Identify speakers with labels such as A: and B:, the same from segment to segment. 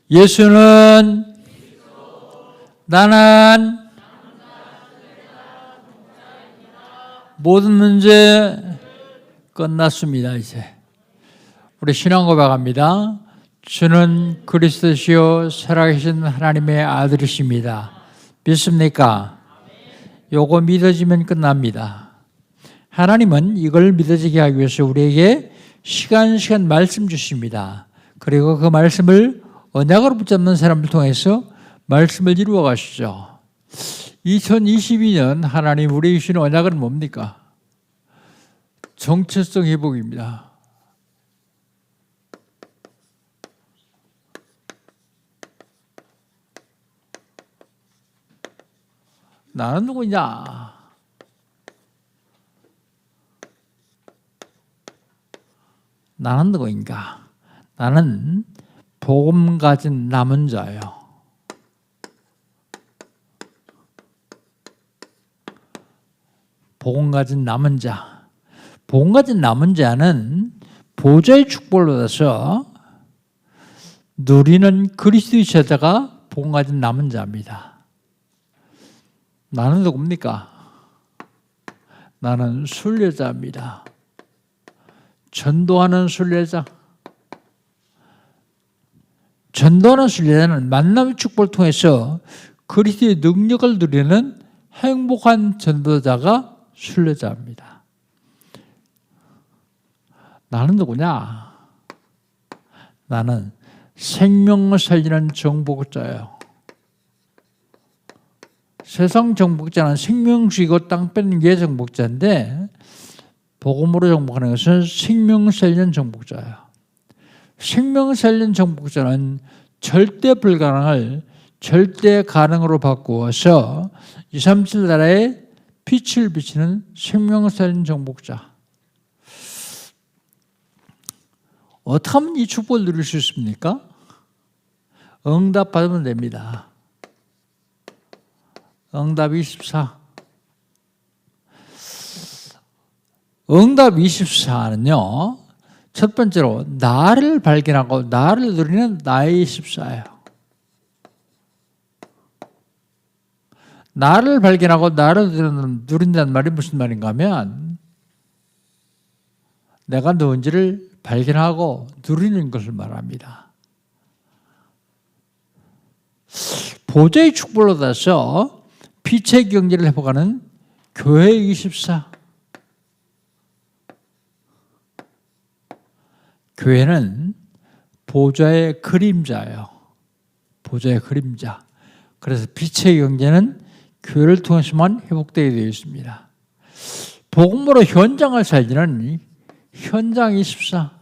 A: 예수는 나는 모든 문제 끝났습니다. 이제 우리 신앙 고백합니다. 주는 그리스도시요 살아계신 하나님의 아들이십니다. 믿습니까? 요거 믿어지면 끝납니다. 하나님은 이걸 믿어지게 하기 위해서 우리에게 시간 말씀 주십니다. 그리고 그 말씀을 언약으로 붙잡는 사람을 통해서 말씀을 이루어 가시죠. 2022년 하나님 우리에게 주신 언약은 뭡니까? 정체성 회복입니다. 나는 누구냐? 나는 누구인가? 나는 복음 가진 남은 자예요. 복음 가진 남은 자. 복음 가진 남은 자는 보좌의 축복을 얻어서 누리는 그리스도의 제자가 복음 가진 남은 자입니다. 나는 누굽니까? 나는 순례자입니다. 전도하는 순례자. 전도하는 순례자는 만남의 축복을 통해서 그리스도의 능력을 누리는 행복한 전도자가 순례자입니다. 나는 누구냐? 나는 생명을 살리는 정복자예요. 세상 정복자는 생명 주이고 땅 뺏는 게 정복자인데 복음으로 정복하는 것은 생명 살리는 정복자예요. 생명 살리는 정복자는 절대 불가능을 절대 가능으로 바꾸어서 237 나라에 빛을 비치는 생명 살리는 정복자. 어떻게 하면 이 축복을 누릴 수 있습니까? 응답 받으면 됩니다. 응답 24. 응답 24는요. 첫 번째로 나를 발견하고 나를 누리는 나의 24예요. 나를 발견하고 나를 누린다는 말이 무슨 말인가 하면 내가 누군지를 발견하고 누리는 것을 말합니다. 보좌의 축복을 얻어서 빛의 경제를 회복하는 교회 24. 교회는 보좌의 그림자예요. 보좌의 그림자. 그래서 빛의 경제는 교회를 통해서만 회복되게 되어 있습니다. 복음으로 현장을 살리는 현장 24.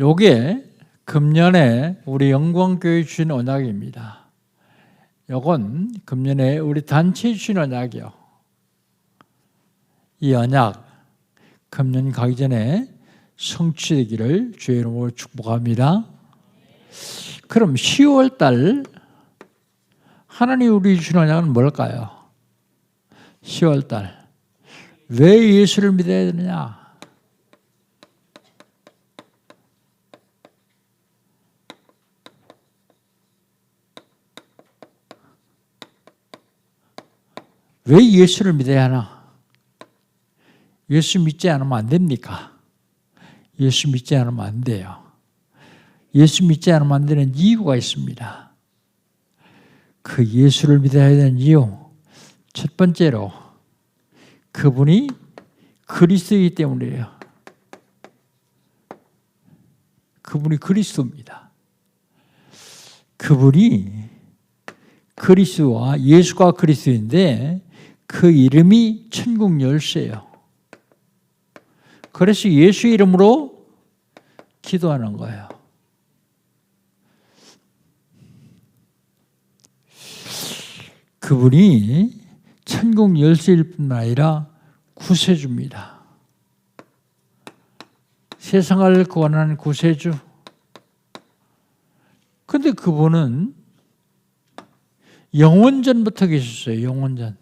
A: 요게 금년에 우리 영광교회 주신 언약입니다. 요건 금년에 우리 단체에 주신 언약이요. 이 언약 금년 가기 전에 성취되기를 주의 이름으로 축복합니다. 그럼 10월 달 하나님 우리 주신 언약은 뭘까요? 10월 달 왜 예수를 믿어야 되느냐? 왜 예수를 믿어야 하나? 예수 믿지 않으면 안 됩니까? 예수 믿지 않으면 안 돼요. 예수 믿지 않으면 안 되는 이유가 있습니다. 그 예수를 믿어야 되는 이유, 첫 번째로 그분이 그리스도이기 때문이에요. 그분이 그리스도입니다. 그분이 그리스도와 예수가 그리스도인데 그 이름이 천국 열쇠예요. 그래서 예수 이름으로 기도하는 거예요. 그분이 천국 열쇠일 뿐만 아니라 구세주입니다. 세상을 구원하는 구세주. 그런데 그분은 영원전부터 계셨어요. 영원전.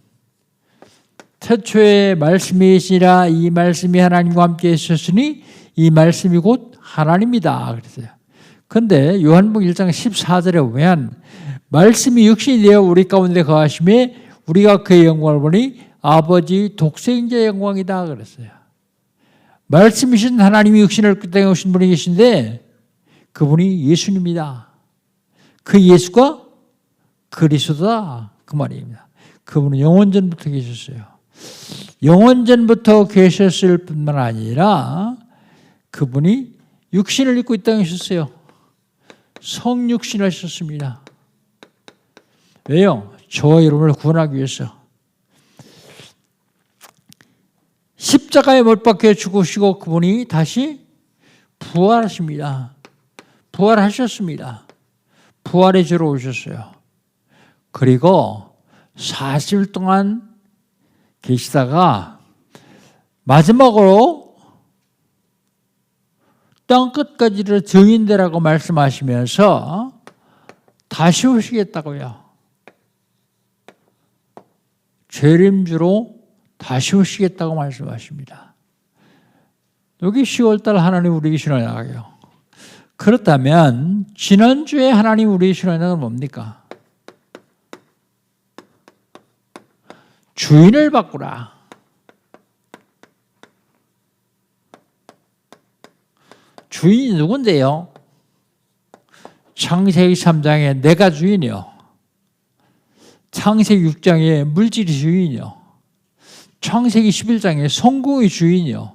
A: 태초에 말씀이시라 이 말씀이 하나님과 함께 있었으니 이 말씀이 곧 하나님이다 그랬어요. 그런데 요한복음 1장 14절에 보면 말씀이 육신이 되어 우리 가운데 거하심에 우리가 그의 영광을 보니 아버지 독생자의 영광이다 그랬어요. 말씀이신 하나님이 육신을 땅에 오신 분이 계신데 그분이 예수님이다. 그 예수가 그리스도다 그 말입니다. 그분은 영원전부터 계셨어요. 영원전부터 계셨을 뿐만 아니라 그분이 육신을 입고 이 땅에 오셨어요. 성육신하셨습니다. 왜요? 저와 여러분을 구원하기 위해서. 십자가에 못 박혀 죽으시고 그분이 다시 부활하십니다. 부활하셨습니다. 부활의 주로 오셨어요. 그리고 40일 동안 계시다가 마지막으로 땅끝까지를 증인되라고 말씀하시면서 다시 오시겠다고요. 재림주로 다시 오시겠다고 말씀하십니다. 여기 10월달 하나님 우리에게 신앙하게요. 그렇다면 지난주에 하나님 우리에게 신앙하는 건 뭡니까? 주인을 바꾸라. 주인이 누군데요? 창세기 3장에 내가 주인이요. 창세기 6장에 물질이 주인이요. 창세기 11장에 성공이 주인이요.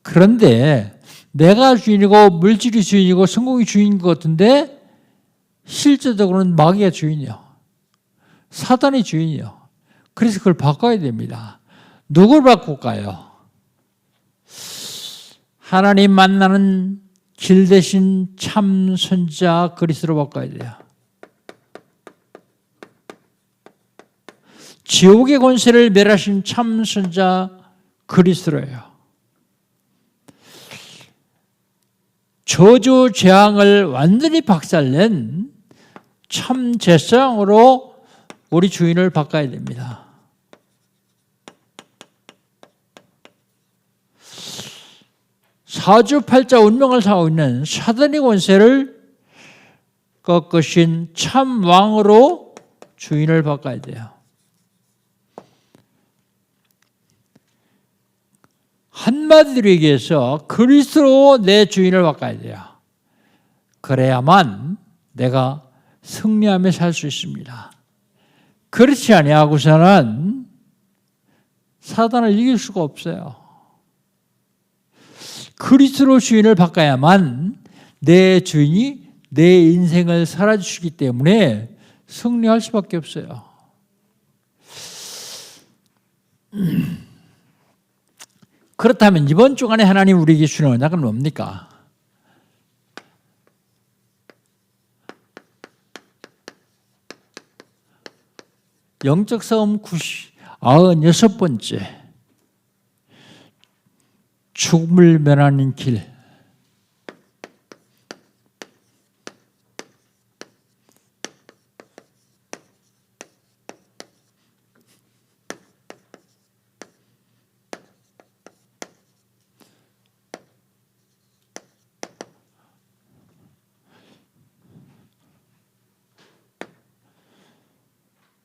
A: 그런데 내가 주인이고 물질이 주인이고 성공이 주인인 것 같은데 실제적으로는 마귀가 주인이요. 사단이 주인이요. 그래서 그걸 바꿔야 됩니다. 누굴 바꿀까요? 하나님 만나는 길 대신 참 선지자 그리스도로 바꿔야 돼요. 지옥의 권세를 멸하신 참 선지자 그리스도예요. 저주 재앙을 완전히 박살낸 참 제사장으로 우리 주인을 바꿔야 됩니다. 사주팔자 운명을 사고 있는 사단의 권세를 꺾으신 참 왕으로 주인을 바꿔야 돼요. 한마디로 얘기해서 그리스도로 내 주인을 바꿔야 돼요. 그래야만 내가 승리하며 살 수 있습니다. 그렇지 아니하고서는 사단을 이길 수가 없어요. 그리스도 주인을 바꿔야만 내 주인이 내 인생을 살아주시기 때문에 승리할 수밖에 없어요. 그렇다면 이번 주간에 하나님 우리에게 주는 언약은 뭡니까? 영적 싸움 96번째 죽음을 면하는 길.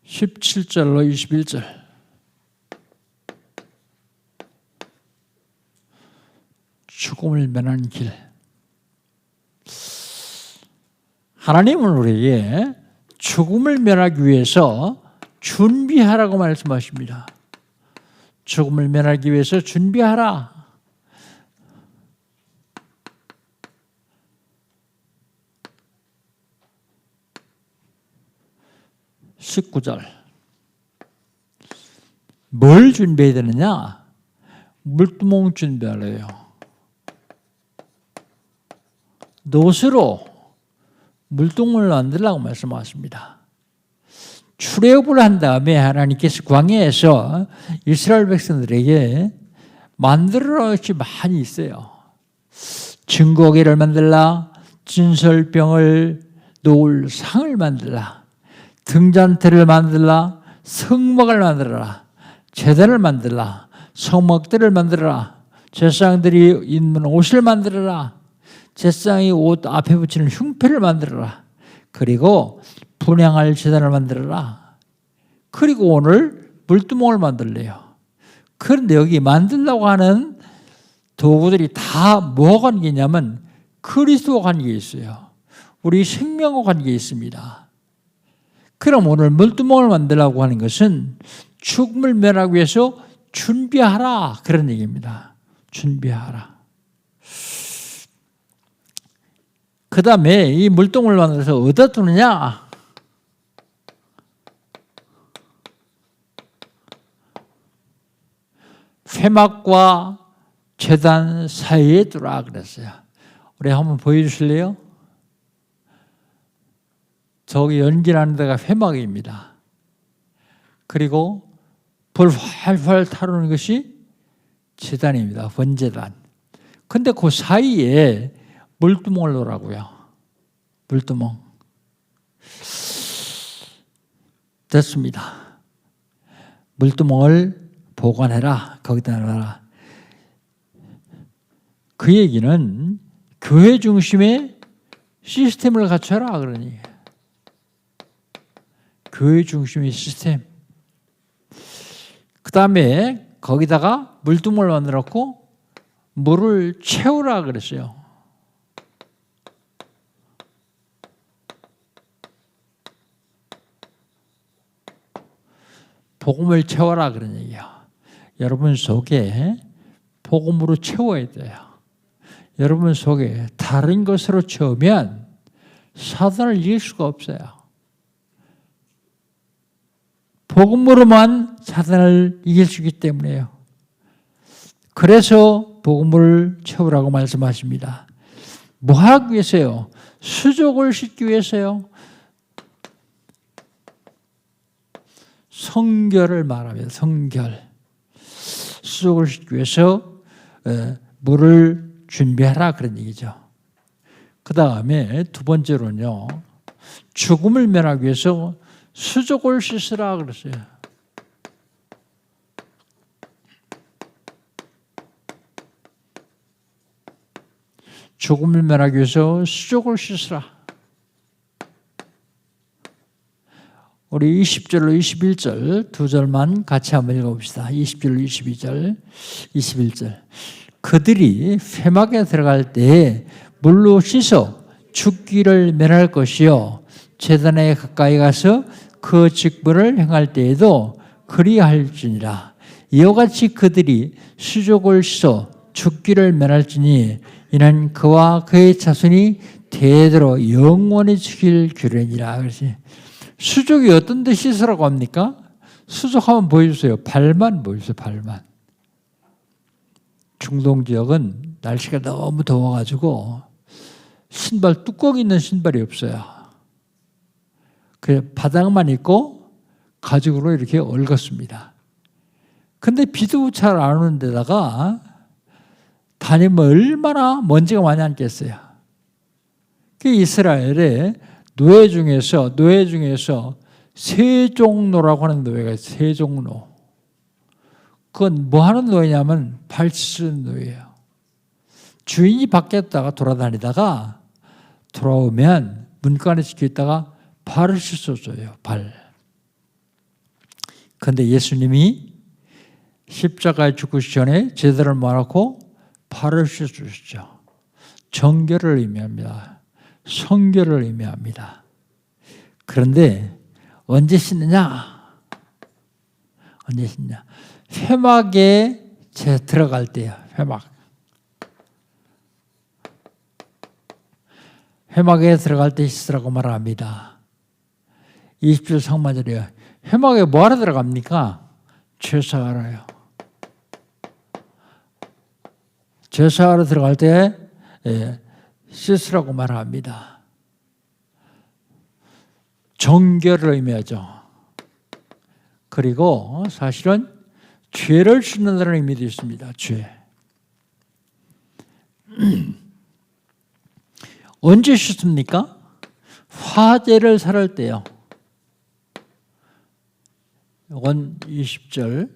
A: (17절로 21절) 죽음을 면하는 길. 하나님은 우리에게 죽음을 면하기 위해서 준비하라고 말씀하십니다. 죽음을 면하기 위해서 준비하라. (19절) 뭘 준비해야 되느냐? 물두멍 준비하래요. 놋으로 물동을 만들라고 말씀하십니다. 출애굽을 한 다음에 하나님께서 광야에서 이스라엘 백성들에게 만들어 놓은 것이 많이 있어요. 증거계를 만들라, 진설병을 놓을 상을 만들라, 등잔대를 만들라, 성막을 만들어라, 제단을 만들라. 성막들을 만들어라. 제사장들이 입는 옷을 만들어라. 제사장이 옷 앞에 붙이는 흉패를 만들어라. 그리고 분향할 제단을 만들어라. 그리고 오늘 물두멍을 만들래요. 그런데 여기 만들려고 하는 도구들이 다 뭐가 관계냐면 그리스도와 관계가 있어요. 우리 생명과 관계가 있습니다. 그럼 오늘 물두멍을 만들려고 하는 것은 죽음을 면하기 위해서 준비하라, 그런 얘기입니다. 준비하라. 그 다음에 이 물동을 만들어서 어디다 두느냐? 회막과 제단 사이에 두라 그랬어요. 우리 한번 보여주실래요? 저기 연기하는 데가 회막입니다. 그리고 불 활활 타오르는 것이 제단입니다. 번제단. 근데 그 사이에 물두멍을 놓으라고요. 물두멍. 됐습니다. 물두멍을 보관해라. 거기다 놔라. 그 얘기는 교회 중심의 시스템을 갖춰라, 그러니. 교회 중심의 시스템. 그 다음에 거기다가 물두멍을 만들었고 물을 채우라 그랬어요. 복음을 채워라 그런 얘기야. 여러분 속에 복음으로 채워야 돼요. 여러분 속에 다른 것으로 채우면 사단을 이길 수가 없어요. 복음으로만 사단을 이길 수 있기 때문에요. 그래서 복음을 채우라고 말씀하십니다. 뭐 하기 위해서요? 수족을 씻기 위해서요. 성결을 말하면 성결. 수족을 씻기 위해서 물을 준비하라 그런 얘기죠. 그 다음에 두 번째로는요. 죽음을 면하기 위해서 수족을 씻으라 그랬어요. 죽음을 면하기 위해서 수족을 씻으라. 우리 20절로 21절 두 절만 같이 한번 읽어봅시다. 20절로 22절, 21절. 그들이 회막에 들어갈 때에 물로 씻어 죽기를 면할 것이요. 제단에 가까이 가서 그 직분을 행할 때에도 그리할지니라. 이와 같이 그들이 수족을 씻어 죽기를 면할지니 이는 그와 그의 자손이 대대로 영원히 지킬 규례니라. 그래서 수족이 어떤 데 씻으라고 합니까? 수족 한번 보여주세요. 발만 보여주세요. 발만. 중동 지역은 날씨가 너무 더워가지고 신발 뚜껑 있는 신발이 없어요. 그 바닥만 있고 가죽으로 이렇게 얽었습니다. 근데 비도 잘 안 오는 데다가 다니면 얼마나 먼지가 많이 앉겠어요. 그 이스라엘에 노예 중에서 세종노라고 하는 노예가 있어요. 세종노. 그건 뭐 하는 노예냐면 발 씻는 노예예요. 주인이 밖에 있다가 돌아다니다가 돌아오면 문간에 지켜 있다가 발을 씻어줘요. 발. 그런데 예수님이 십자가에 죽으시기 전에 제대로 말하고 발을 씻어주시죠. 정결을 의미합니다. 성결을 의미합니다. 그런데 언제 씻느냐? 언제 씻냐? 회막에 들어갈 때요. 회막에 들어갈 때 씻으라고 말합니다. 20절 상마절이에요. 회막에 뭐하러 들어갑니까? 제사하러요. 제사하러 들어갈 때 씻으라고 말합니다. 정결을 의미하죠. 그리고 사실은 죄를 씻는다는 의미도 있습니다. 죄. 언제 씻습니까? 화제를 살할 때요. 이건 20절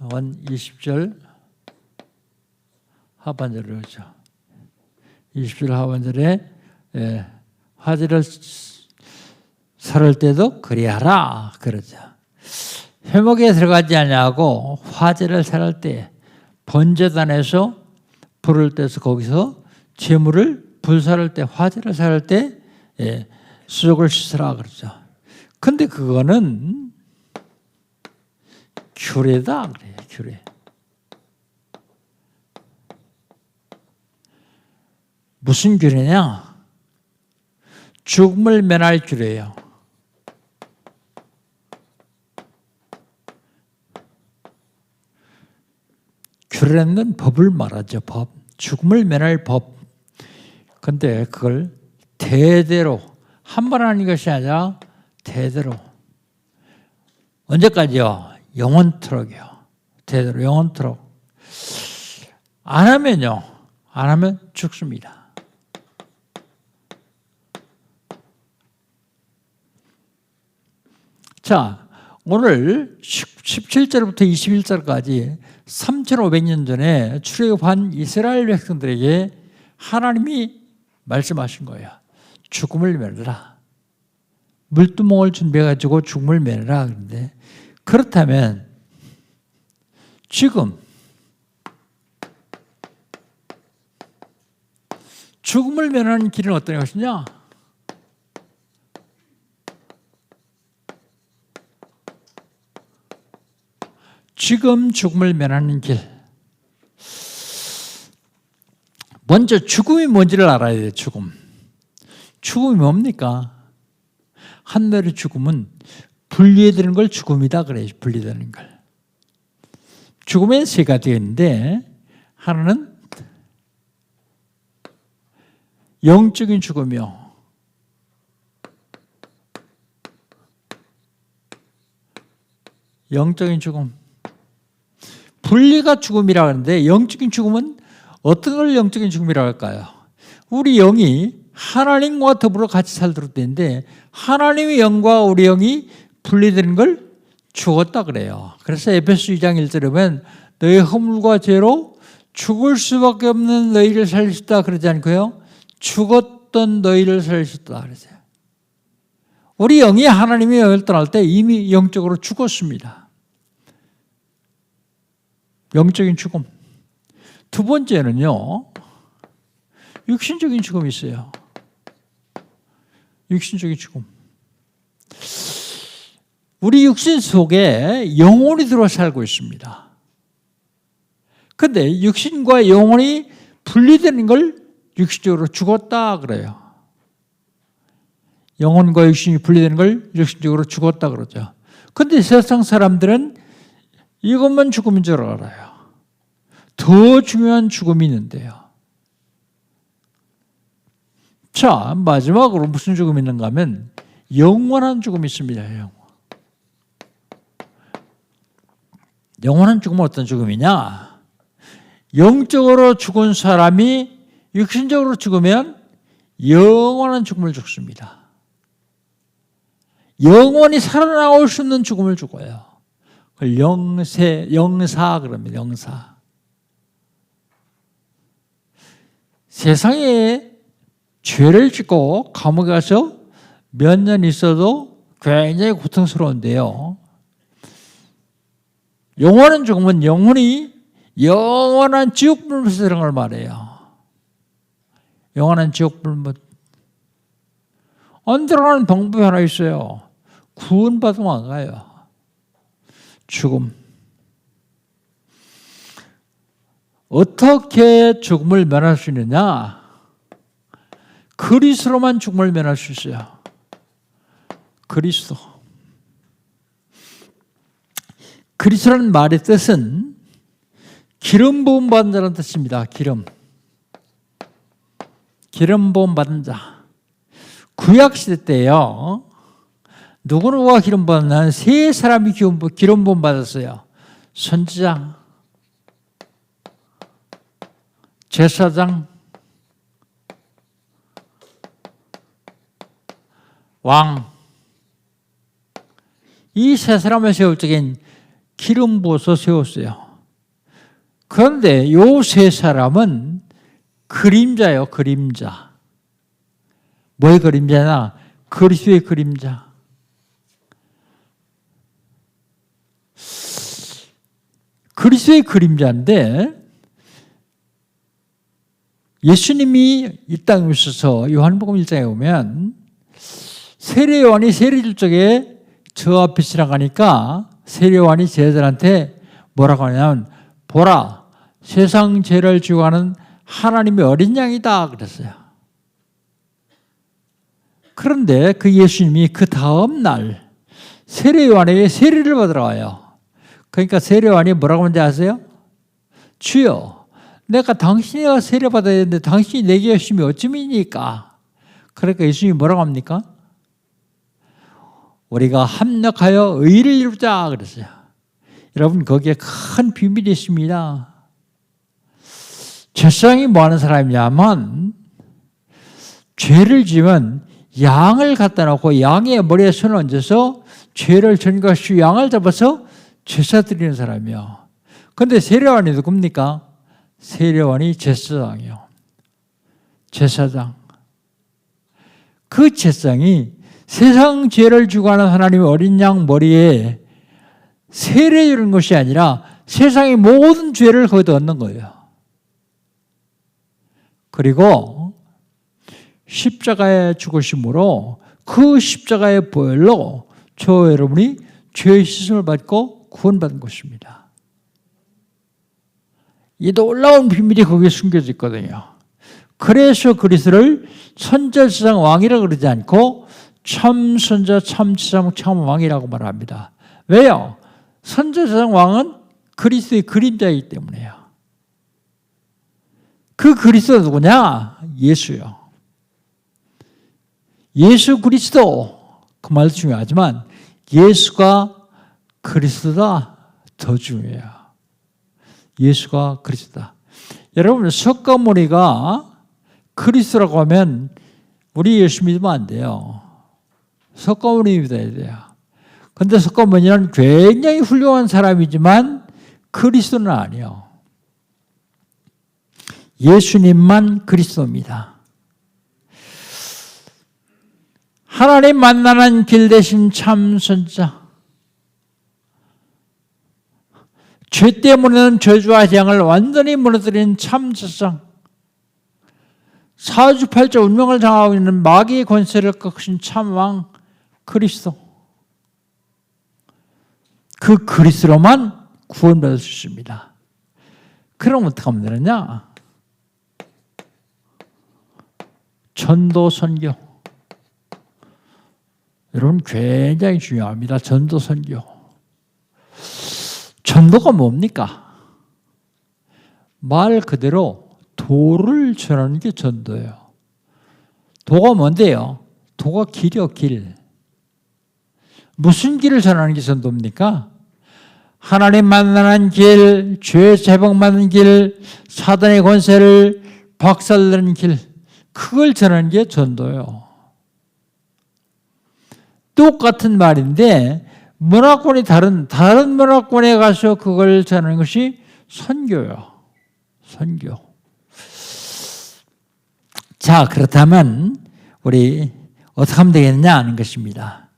A: 20절 하반절에 오죠. 20절 하반절에 화제를 썰을 때도 그리하라 그러죠. 회목에 들어가지 아니하고 화제를 썰을 때 번제단에서 불을 떼서 거기서 제물을 불사를 때 화제를 썰을 때 수족을 씻으라 그러죠. 근데 그거는 규례다 그래요. 규례. 무슨 규례냐? 죽음을 면할 규례예요. 규례는 법을 말하죠. 법. 죽음을 면할 법. 근데 그걸 대대로 한 번 하는 것이 아니라 대대로. 언제까지요? 영원토록이요. 대대로 영원토록. 안 하면요. 안 하면 죽습니다. 자, 오늘 17절부터 21절까지 3,500년 전에 출애굽한 이스라엘 백성들에게 하나님이 말씀하신 거예요. 죽음을 면하라. 물두멍을 준비해가지고 죽음을 면하라. 그런데 그렇다면 지금 죽음을 면하는 길은 어떤 것이냐? 지금 죽음을 면하는 길. 먼저 죽음이 뭔지를 알아야 돼요. 죽음. 죽음이 뭡니까? 한나라의 죽음은 분리되는 걸 죽음이다 그래요. 분리되는 걸. 죽음엔 세 가지가 있는데 하나는 영적인 죽음이요. 영적인 죽음. 분리가 죽음이라고 하는데 영적인 죽음은 어떤 걸 영적인 죽음이라고 할까요? 우리 영이 하나님과 더불어 같이 살도록 되는데 하나님의 영과 우리 영이 분리되는 걸 죽었다 그래요. 그래서 에베소 2장 1절에 보면 너의 허물과 죄로 죽을 수밖에 없는 너희를 살리셨다 그러지 않고요. 죽었던 너희를 살리셨다 그러세요. 우리 영이 하나님의 영을 떠날 때 이미 영적으로 죽었습니다. 영적인 죽음. 두 번째는요. 육신적인 죽음이 있어요. 육신적인 죽음. 우리 육신 속에 영혼이 들어 살고 있습니다. 그런데 육신과 영혼이 분리되는 걸 육신적으로 죽었다 그래요. 영혼과 육신이 분리되는 걸 육신적으로 죽었다 그러죠. 그런데 세상 사람들은 이것만 죽음인 줄 알아요. 더 중요한 죽음이 있는데요. 자, 마지막으로 무슨 죽음이 있는가 하면 영원한 죽음이 있습니다. 영원한 죽음은 어떤 죽음이냐? 영적으로 죽은 사람이 육신적으로 죽으면 영원한 죽음을 죽습니다. 영원히 살아나올 수 없는 죽음을 죽어요. 그걸 영사 그럽니다. 영사. 세상에 죄를 짓고 감옥에 가서 몇 년 있어도 굉장히 고통스러운데요. 영원한 죽음은 영혼이 영원한 지옥불못에 들어간 걸 말해요. 영원한 지옥불못. 안 들어가는 방법이 하나 있어요. 구원받으면 안 가요. 죽음. 어떻게 죽음을 면할 수 있느냐? 그리스도로만 죽음을 면할 수 있어요. 그리스도. 그리스도라는 말의 뜻은 기름 부음 받은 자라는 뜻입니다. 기름 부음 받은 자. 구약 시대 때요. 누구누가 기름 받았나? 세 사람이 기름 부음 받았어요. 선지자, 제사장, 왕. 이 세 사람을 세울 적엔 기름 부어서 세웠어요. 그런데 요 세 사람은 그림자예요. 그림자. 뭐의 그림자냐? 그리스도의 그림자. 그리스도의 그림자인데 예수님이 이 땅에 오셔서 요한복음 1장에 보면 세례요한이 세례줄 적에 저 앞에 지나가니까 세례요한이 제자들한테 뭐라고 하냐면 보라 세상 죄를 지고 가는 하나님의 어린 양이다 그랬어요. 그런데 그 예수님이 그 다음 날 세례요한에게 세례를 받으러 와요. 그러니까 세례요한이 뭐라고 하는지 아세요? 주여 내가 당신이 세례 받아야 되는데 당신이 내게 하심이 어찌입니까? 그러니까 예수님이 뭐라고 합니까? 우리가 합력하여 의를 이루자 그랬어요. 여러분 거기에 큰 비밀이 있습니다. 죄성이 뭐하는 사람이냐면 죄를 지면 양을 갖다 놓고 양의 머리에 손을 얹어서 죄를 전가시고 양을 잡아서 제사 드리는 사람이요. 그런데 세례요한이 누굽니까? 세례요한이 제사장이요. 제사장. 그 제사장이 세상 죄를 지고 가는 하나님의 어린 양 머리에 세례 주는 것이 아니라 세상의 모든 죄를 거기다 얻는 거예요. 그리고 십자가에 죽으심으로 그 십자가의 보혈로 저 여러분이 죄의 씻음을 받고 구원받은 것입니다. 이 놀라운 비밀이 거기에 숨겨져 있거든요. 그래서 그리스도를 선지자상 왕이라고 그러지 않고 참 선자, 참 지상, 참 왕이라고 말합니다. 왜요? 선지자상 왕은 그리스도의 그림자이기 때문에요. 그 그리스도가 누구냐? 예수요. 예수 그리스도 그 말도 중요하지만 예수가 그리스도다 더 중요해요. 예수가 그리스도다. 여러분 석가모니가 그리스도라고 하면 우리 예수 믿으면 안 돼요. 석가모니 믿어야 돼요. 그런데 석가모니는 굉장히 훌륭한 사람이지만 그리스도는 아니에요. 예수님만 그리스도입니다. 하나님 만나는 길 대신 참 선지자. 죄 때문에는 저주와 재앙을 완전히 무너뜨린 참 제사장. 사주팔자 운명을 장하고 있는 마귀의 권세를 꺾으신 참 왕 그리스도. 그 그리스도로만 구원받을 수 있습니다. 그럼 어떻게 하면 되느냐? 전도 선교. 여러분 굉장히 중요합니다. 전도 선교. 전도가 뭡니까? 말 그대로 도를 전하는 게 전도예요. 도가 뭔데요? 도가 길이요, 길. 무슨 길을 전하는 게 전도입니까? 하나님 만나는 길, 죄 제복받는 길, 사단의 권세를 박살내는 길, 그걸 전하는 게 전도예요. 똑같은 말인데 문화권이 다른 문화권에 가서 그걸 전하는 것이 선교예요. 선교. 자, 그렇다면 우리 어떻게 하면 되겠느냐 하는 것입니다.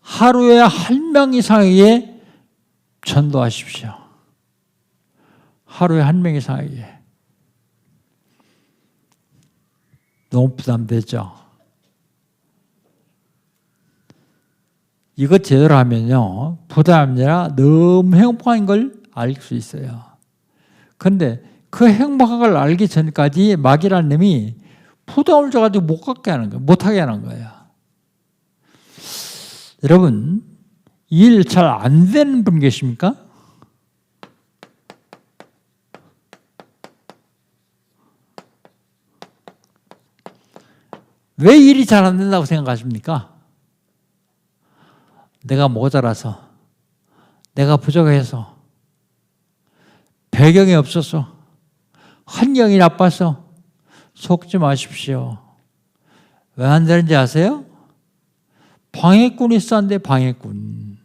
A: 하루에 1명 이상에게 전도하십시오. 하루에 1명 이상에게. 너무 부담되죠? 이거 제대로 하면요, 부담이 아니라 너무 행복한 걸 알 수 있어요. 그런데 그 행복한 걸 알기 전까지 마귀라는 놈이 부담을 줘가지고 못 갖게 하는 거예요. 못 하게 하는 거예요. 여러분, 일 잘 안 되는 분 계십니까? 왜 일이 잘 안 된다고 생각하십니까? 내가 모자라서, 내가 부족해서, 배경이 없어서, 환경이 나빠서 속지 마십시오. 왜 안 되는지 아세요? 방해꾼이 있었는데 방해꾼.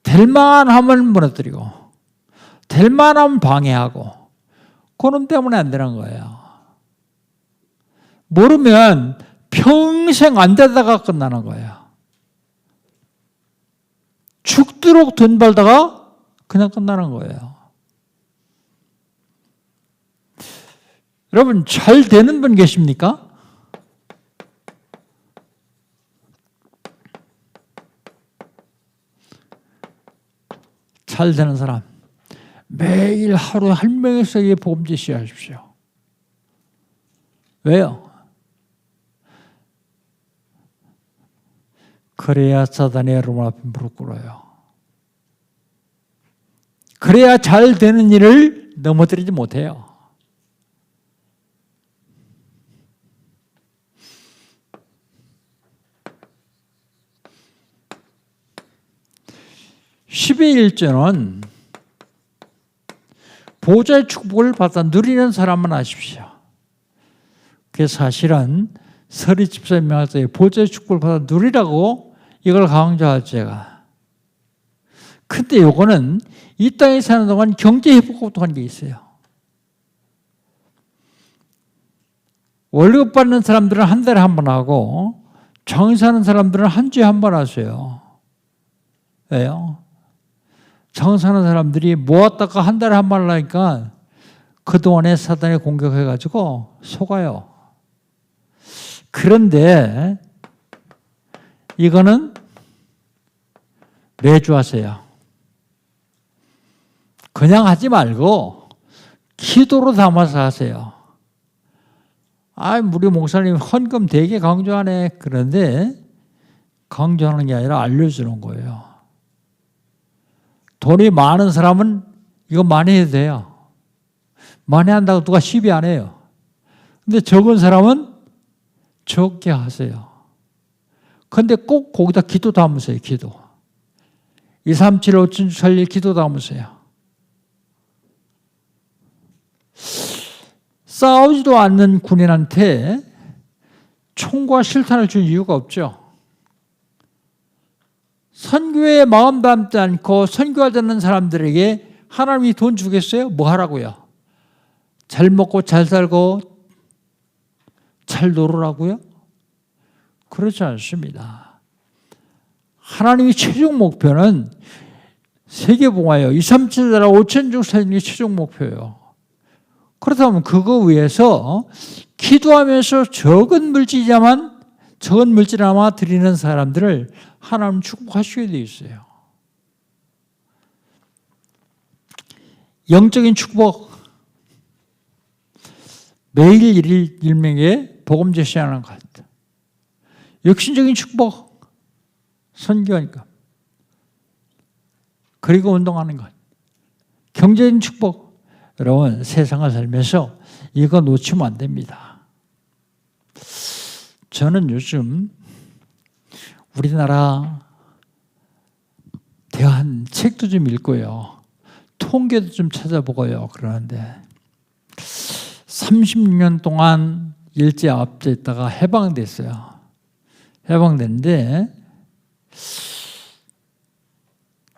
A: 될 만하면 무너뜨리고 될 만하면 방해하고 그놈 때문에 안 되는 거예요. 모르면 평생 안 되다가 끝나는 거예요. 죽도록 돈 벌다가 그냥 끝나는 거예요. 여러분 잘 되는 분 계십니까? 잘 되는 사람 매일 하루에 한 명에서 복음 제시하십시오. 왜요? 그래야 사단이 여러분 앞에 무릎 꿇어요. 그래야 잘 되는 일을 넘어뜨리지 못해요. 십의 일조는 보좌의 축복을 받아 누리는 사람만 하십시오. 그래서 사실은 서리 집사님 명하에 보좌의 축복을 받아 누리라고 이걸 강조하죠, 제가. 근데 요거는 이 땅에 사는 동안 경제 회복도 한 게 있어요. 월급 받는 사람들은 한 달에 한 번 하고 장사하는 사람들은 한 주에 한 번 하세요. 왜요? 장사하는 사람들이 모았다가 한 달에 한 번 하니까 그동안에 사단이 공격해가지고 속아요. 그런데 이거는 매주 하세요. 그냥 하지 말고 기도로 담아서 하세요. 우리 목사님 헌금 되게 강조하네. 그런데 강조하는 게 아니라 알려주는 거예요. 돈이 많은 사람은 이거 많이 해도 돼요. 많이 한다고 누가 시비 안 해요. 근데 적은 사람은 적게 하세요. 근데 꼭 거기다 기도 담으세요. 기도. 2, 3, 7, 5, 6, 7, 1 기도 담으세요. 싸우지도 않는 군인한테 총과 실탄을 줄 이유가 없죠. 선교에 마음 담지 않고 선교하지 않는 사람들에게 하나님이 돈 주겠어요? 뭐 하라고요? 잘 먹고 잘 살고 잘 놀으라고요? 그렇지 않습니다. 하나님의 최종 목표는 세계봉화예요. 2, 3, 7, 8, 5천 중 살리는 게 최종 목표예요. 그렇다면 그거 위해서 기도하면서 적은 물질이나마 드리는 사람들을 하나님 축복하시게 되어 있어요. 영적인 축복, 매일 일명에 복음 제시하는 것. 육신적인 축복, 선교하니까. 그리고 운동하는 것. 경제적인 축복. 여러분 세상을 살면서 이거 놓치면 안 됩니다. 저는 요즘 우리나라 대한 책도 좀 읽고요. 통계도 좀 찾아보고요. 그러는데 36년 동안 일제압제에 있다가 해방됐어요. 해방됐는데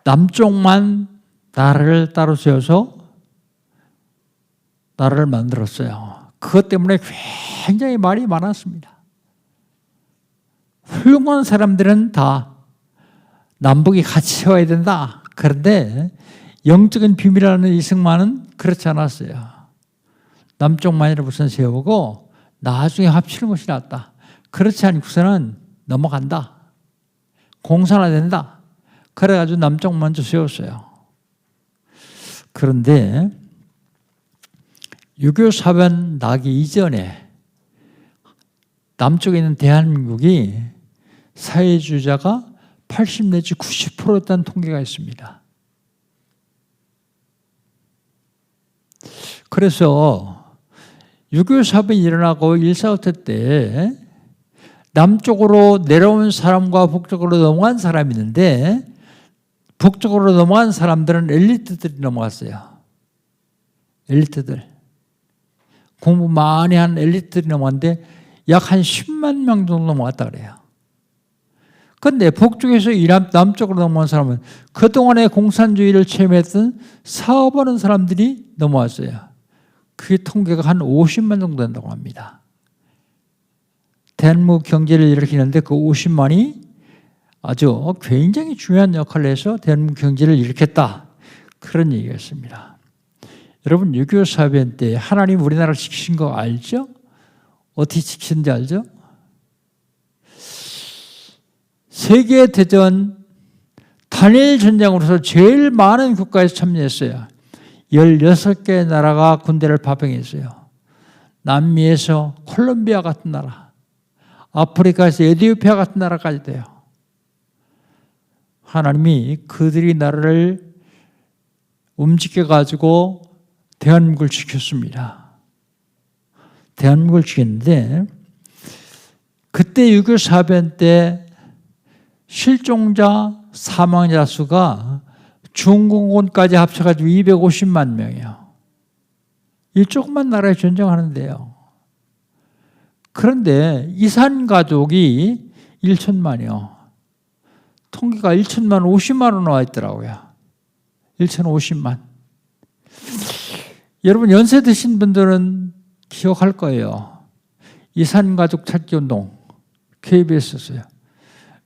A: 남쪽만 나라를 따로 세워서 나라를 만들었어요. 그것 때문에 굉장히 말이 많았습니다. 훌륭한 사람들은 다 남북이 같이 세워야 된다. 그런데 영적인 비밀이라는 이승만은 그렇지 않았어요. 남쪽만이라 우선 세우고 나중에 합치는 것이 낫다. 그렇지 않고서는 넘어간다. 공산화된다. 그래가지고 남쪽 먼저 세웠어요. 그런데 6.25 사변 나기 이전에 남쪽에 있는 대한민국이 사회주의자가 80 내지 90%였다는 통계가 있습니다. 그래서 6.25 사변이 일어나고 1.4.5 때 남쪽으로 내려온 사람과 북쪽으로 넘어간 사람이 있는데 북쪽으로 넘어간 사람들은 엘리트들이 넘어갔어요. 엘리트들. 공부 많이 한 엘리트들이 넘어갔는데 약 한 10만 명 정도 넘어갔다 그래요. 그런데 북쪽에서 남쪽으로 넘어온 사람은 그동안에 공산주의를 체험했던 사업하는 사람들이 넘어왔어요. 그게 통계가 한 50만 정도 된다고 합니다. 대한민국 경제를 일으키는데 그 50만이 아주 굉장히 중요한 역할을 해서 대한민국 경제를 일으켰다. 그런 얘기였습니다. 여러분 6.25 사변 때 하나님 우리나라를 지키신 거 알죠? 어떻게 지키는지 알죠? 세계대전 단일 전쟁으로서 제일 많은 국가에서 참여했어요. 16개의 나라가 군대를 파병했어요. 남미에서 콜롬비아 같은 나라, 아프리카에서 에티오피아 같은 나라까지 돼요. 하나님이 그들이 나라를 움직여가지고 대한민국을 지켰습니다. 대한민국을 지켰는데 그때 6.25 사변 때 실종자, 사망자 수가 중공군까지 합쳐가지고 250만 명이에요. 이 조그만 나라에 전쟁하는데요. 그런데 이산 가족이 1천만이요. 통계가 1천만 50만으로 나와 있더라고요. 1,050만. 여러분 연세 드신 분들은 기억할 거예요. 이산 가족 찾기 운동 KBS였어요.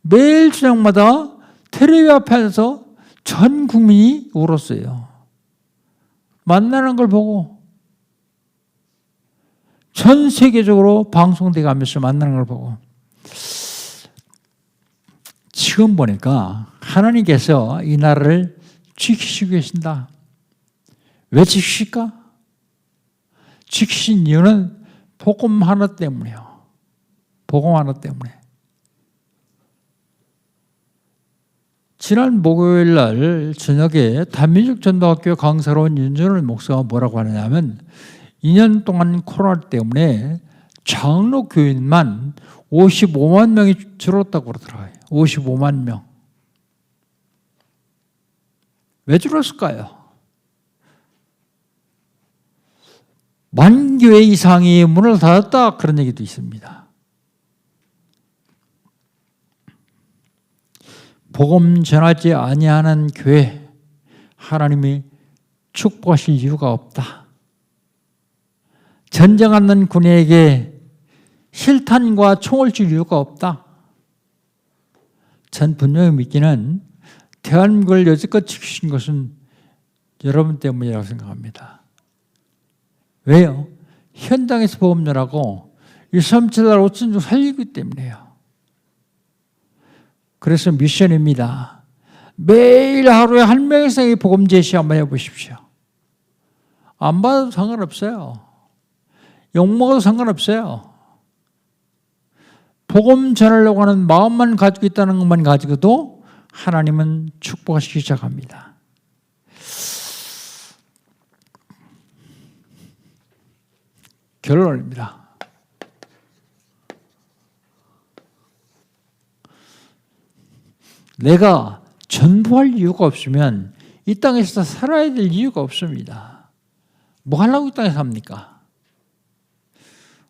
A: 매일 저녁마다 텔레비 앞에서 전 국민이 울었어요. 만나는 걸 보고 전 세계적으로 방송돼 가면서 만나는 걸 보고 지금 보니까 하나님께서 이 나라를 지키시고 계신다. 왜 지키실까? 지키신 이유는 복음 하나 때문이에요. 복음 하나 때문에. 지난 목요일 날 저녁에 단민족 전도학교 강사로 온 윤전을 목사가 뭐라고 하느냐면 2년 동안 코로나 때문에 장로 교인만 55만 명이 줄었다고 그러더라고요. 55만 명. 왜 줄었을까요? 만 교회 이상이 문을 닫았다 그런 얘기도 있습니다. 복음 전하지 아니하는 교회 하나님이 축복하실 이유가 없다. 전쟁하는 군에게 실탄과 총을 줄 이유가 없다. 전 분명히 믿기는 대한민국을 여지껏 지키신 것은 여러분 때문이라고 생각합니다. 왜요? 현장에서 복음 전하고 137달 5천 중 살리기 때문에요. 그래서 미션입니다. 매일 하루에 한 명 이상의 복음 제시 한번 해보십시오. 안 받아도 상관없어요. 욕먹어도 상관없어요. 복음 전하려고 하는 마음만 가지고 있다는 것만 가지고도 하나님은 축복하시기 시작합니다. 결론입니다. 내가 전부할 이유가 없으면 이 땅에서 살아야 될 이유가 없습니다. 뭐 하려고 이 땅에 삽니까?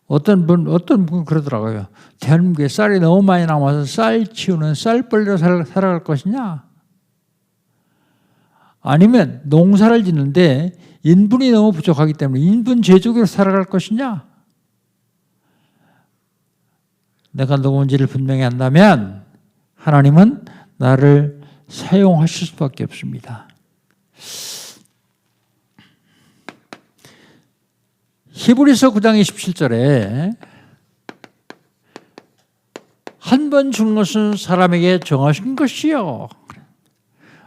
A: 어떤 분 그러더라고요. 대한민국에 쌀이 너무 많이 남아서 쌀 치우는 쌀벌레로 살아갈 것이냐? 아니면 농사를 짓는데 인분이 너무 부족하기 때문에 인분 제조기로 살아갈 것이냐? 내가 누군지를 분명히 한다면 하나님은 나를 사용하실 수밖에 없습니다. 히브리서 9장 27절에 한 번 죽는 것은 사람에게 정하신 것이요.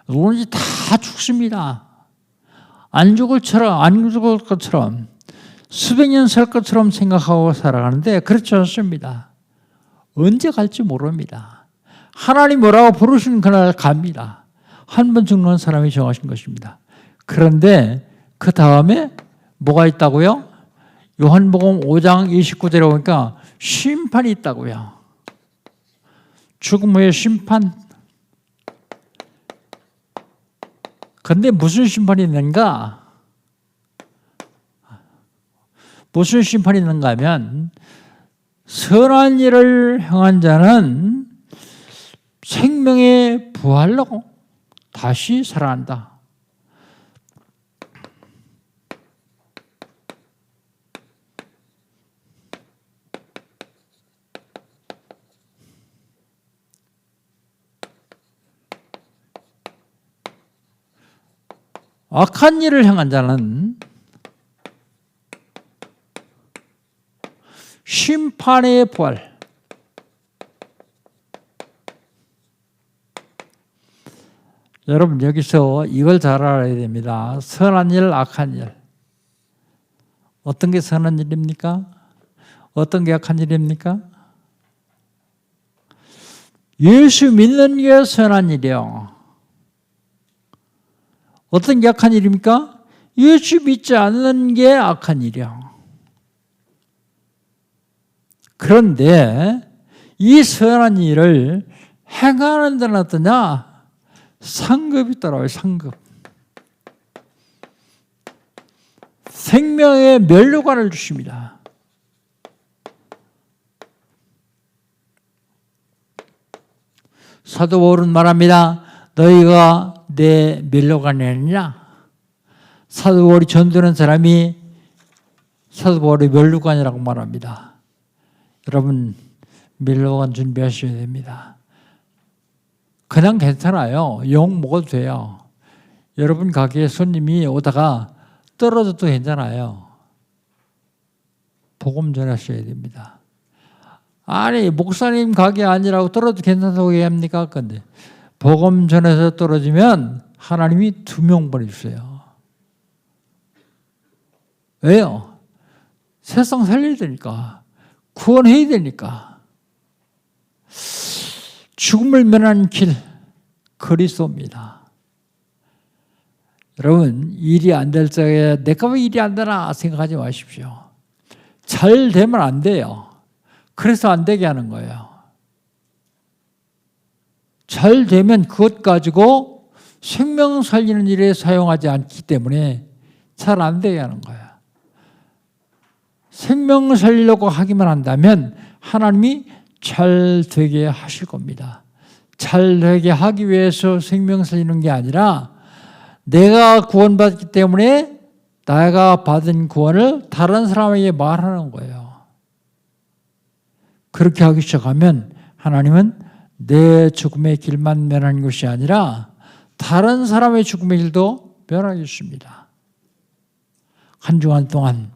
A: 누구든지 다 죽습니다. 안 죽을 것처럼 수백 년 살 것처럼 생각하고 살아가는데 그렇지 않습니다. 언제 갈지 모릅니다. 하나님 뭐라고 부르시는 그날 갑니다. 한 번 죽는 사람이 정하신 것입니다. 그런데 그 다음에 뭐가 있다고요? 요한복음 5장 29절에 보니까 심판이 있다고요. 죽음 후에 심판. 그런데 무슨 심판이 있는가? 무슨 심판이 있는가 하면 선한 일을 행한 자는 생명의 부활로 다시 살아난다. 악한 일을 행한 자는 심판의 부활. 여러분 여기서 이걸 잘 알아야 됩니다. 선한 일, 악한 일. 어떤 게 선한 일입니까? 어떤 게 악한 일입니까? 예수 믿는 게 선한 일이요. 어떤 게 악한 일입니까? 예수 믿지 않는 게 악한 일이요. 그런데 이 선한 일을 행하는 데는 어떠냐? 상급이 따라와요. 상급. 생명의 면류관을 주십니다. 사도 바울은 말합니다. 너희가 내 면류관이 아니냐? 사도 바울이 전도하는 사람이 사도 바울의 면류관이라고 말합니다. 여러분 면류관 준비하셔야 됩니다. 그냥 괜찮아요. 욕 먹어도 돼요. 여러분 가게에 손님이 오다가 떨어져도 괜찮아요. 복음 전하셔야 됩니다. 아니 목사님 가게 아니라고 떨어져도 괜찮다고 얘기합니까? 근데 복음 전해서 떨어지면 하나님이 2명 보내주세요. 왜요? 세상 살려야 되니까. 구원해야 되니까. 죽음을 면하는 길, 그리스도입니다. 여러분 일이 안 될 적에 내가 왜 일이 안 되나 생각하지 마십시오. 잘 되면 안 돼요. 그래서 안 되게 하는 거예요. 잘 되면 그것 가지고 생명 살리는 일에 사용하지 않기 때문에 잘 안 되게 하는 거예요. 생명을 살리려고 하기만 한다면 하나님이 잘 되게 하실 겁니다. 잘 되게 하기 위해서 생명 살리는 게 아니라 내가 구원받기 때문에 내가 받은 구원을 다른 사람에게 말하는 거예요. 그렇게 하기 시작하면 하나님은 내 죽음의 길만 면하는 것이 아니라 다른 사람의 죽음의 길도 면하겠습니다. 한 주간 동안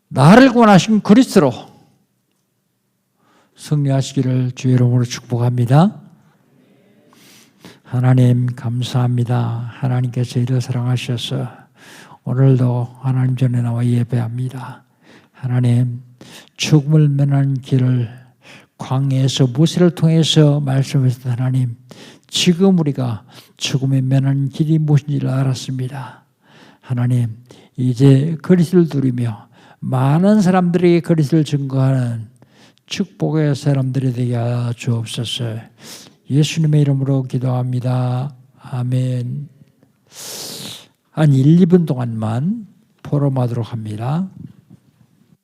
A: 나를 구원하신 그리스도로 승리하시기를 주의 이름으로 축복합니다. 하나님 감사합니다. 하나님께서 이를 사랑하셔서 오늘도 하나님 전에 나와 예배합니다. 하나님 죽음을 면하는 길을 광야에서 모세를 통해서 말씀하셨던 하나님, 지금 우리가 죽음에 면하는 길이 무엇인지를 알았습니다. 하나님 이제 그리스도를 누리며 많은 사람들에게 그리스도를 증거하는 축복의 사람들이 되게 하여 주옵소서. 예수님의 이름으로 기도합니다. 아멘. 한 1, 2분 동안만 포럼하도록 합니다.